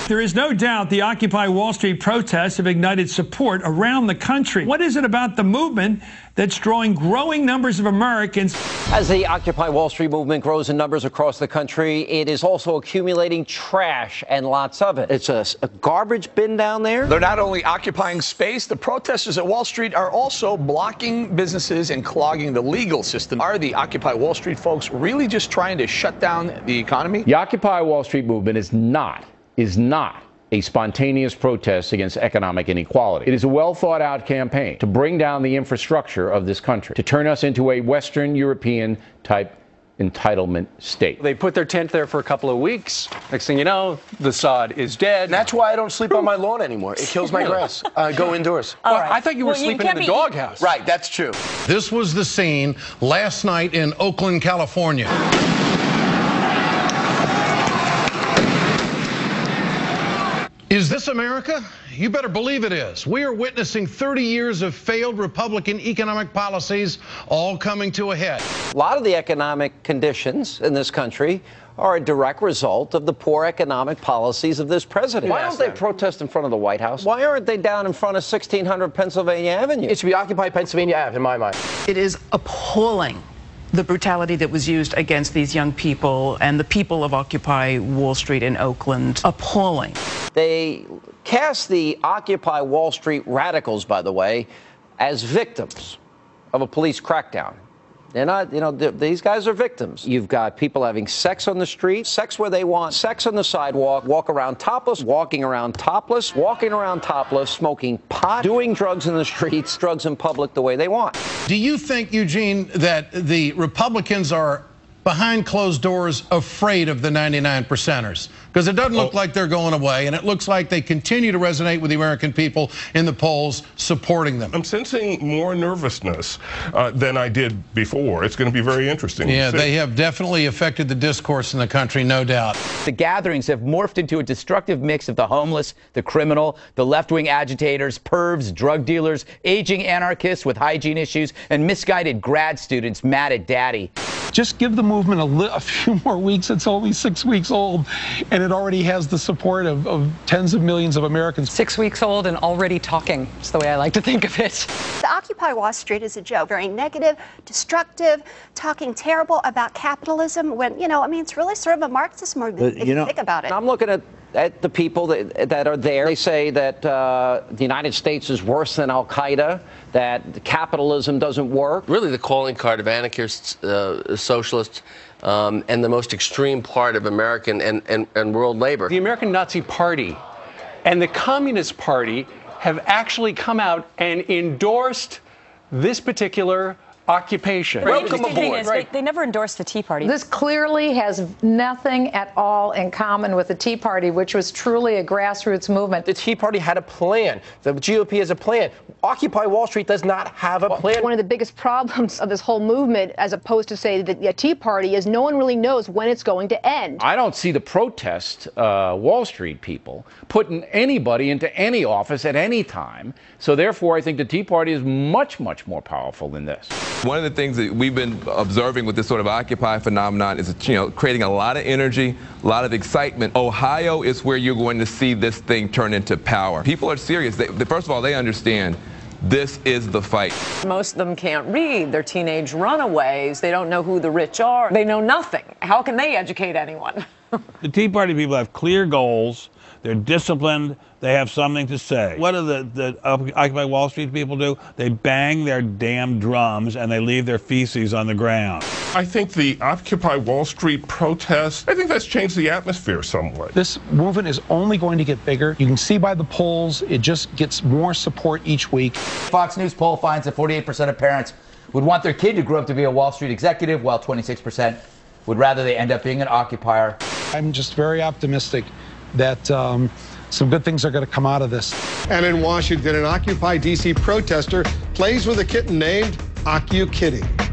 There is no doubt the Occupy Wall Street protests have ignited support around the country. What is it about the movement that's drawing growing numbers of Americans? As the Occupy Wall Street movement grows in numbers across the country, it is also accumulating trash, and lots of it. It's a garbage bin down there. They're not only occupying space, the protesters at Wall Street are also blocking businesses and clogging the legal system. Are the Occupy Wall Street folks really just trying to shut down the economy? The Occupy Wall Street movement is not a spontaneous protest against economic inequality. It is a well-thought-out campaign to bring down the infrastructure of this country, to turn us into a Western European-type entitlement state. They put their tent there for a couple of weeks. Next thing you know, the sod is dead. And that's why I don't sleep on my lawn anymore. It kills my grass. Go indoors. Well, I thought you were sleeping in the doghouse. Right, that's true. This was the scene last night in Oakland, California. Is this America? You better believe it is. We are witnessing 30 years of failed Republican economic policies all coming to a head. A lot of the economic conditions in this country are a direct result of the poor economic policies of this president. Why don't they protest in front of the White House? Why aren't they down in front of 1600 Pennsylvania Avenue? It should be Occupy Pennsylvania Ave, in my mind. It is appalling, the brutality that was used against these young people and the people of Occupy Wall Street in Oakland. Appalling. They cast the Occupy Wall Street radicals, by the way, as victims of a police crackdown. They're not, these guys are victims. You've got people having sex on the street, sex where they want, sex on the sidewalk, walking around topless, smoking pot, doing drugs in the streets, drugs in public the way they want. Do you think, Eugene, that the Republicans are behind closed doors afraid of the 99%ers? Because it doesn't look like they're going away, and it looks like they continue to resonate with the American people in the polls supporting them. I'm sensing more nervousness than I did before. It's going to be very interesting. Yeah, they have definitely affected the discourse in the country, no doubt. The gatherings have morphed into a destructive mix of the homeless, the criminal, the left-wing agitators, pervs, drug dealers, aging anarchists with hygiene issues, and misguided grad students mad at daddy. Just give the movement a few more weeks. It's only 6 weeks old, and it already has the support of tens of millions of Americans. 6 weeks old and already talking. That's the way I like to think of it. The Occupy Wall Street is a joke. Very negative, destructive, talking terrible about capitalism when, it's really sort of a Marxist movement if you think about it. I'm looking at the people that are there. They say that the United States is worse than Al-Qaeda, that capitalism doesn't work. Really the calling card of anarchists, socialists, and the most extreme part of American and world labor. The American Nazi Party and the Communist Party have actually come out and endorsed this particular occupation. Welcome aboard. They never endorsed the Tea Party. This clearly has nothing at all in common with the Tea Party, which was truly a grassroots movement. The Tea Party had a plan. The GOP has a plan. Occupy Wall Street does not have a plan. One of the biggest problems of this whole movement, as opposed to, say, the Tea Party, is no one really knows when it's going to end. I don't see the protest Wall Street people putting anybody into any office at any time. So therefore, I think the Tea Party is much, much more powerful than this. One of the things that we've been observing with this sort of Occupy phenomenon is, creating a lot of energy, a lot of excitement. Ohio is where you're going to see this thing turn into power. People are serious. First of all, they understand this is the fight. Most of them can't read. They're teenage runaways. They don't know who the rich are. They know nothing. How can they educate anyone? The Tea Party people have clear goals. They're disciplined. They have something to say. What do the Occupy Wall Street people do? They bang their damn drums and they leave their feces on the ground. I think the Occupy Wall Street protest, I think that's changed the atmosphere somewhat. This movement is only going to get bigger. You can see by the polls, it just gets more support each week. Fox News poll finds that 48% of parents would want their kid to grow up to be a Wall Street executive, while 26% would rather they end up being an occupier. I'm just very optimistic that some good things are going to come out of this. And in Washington, an Occupy DC protester plays with a kitten named OccuKitty.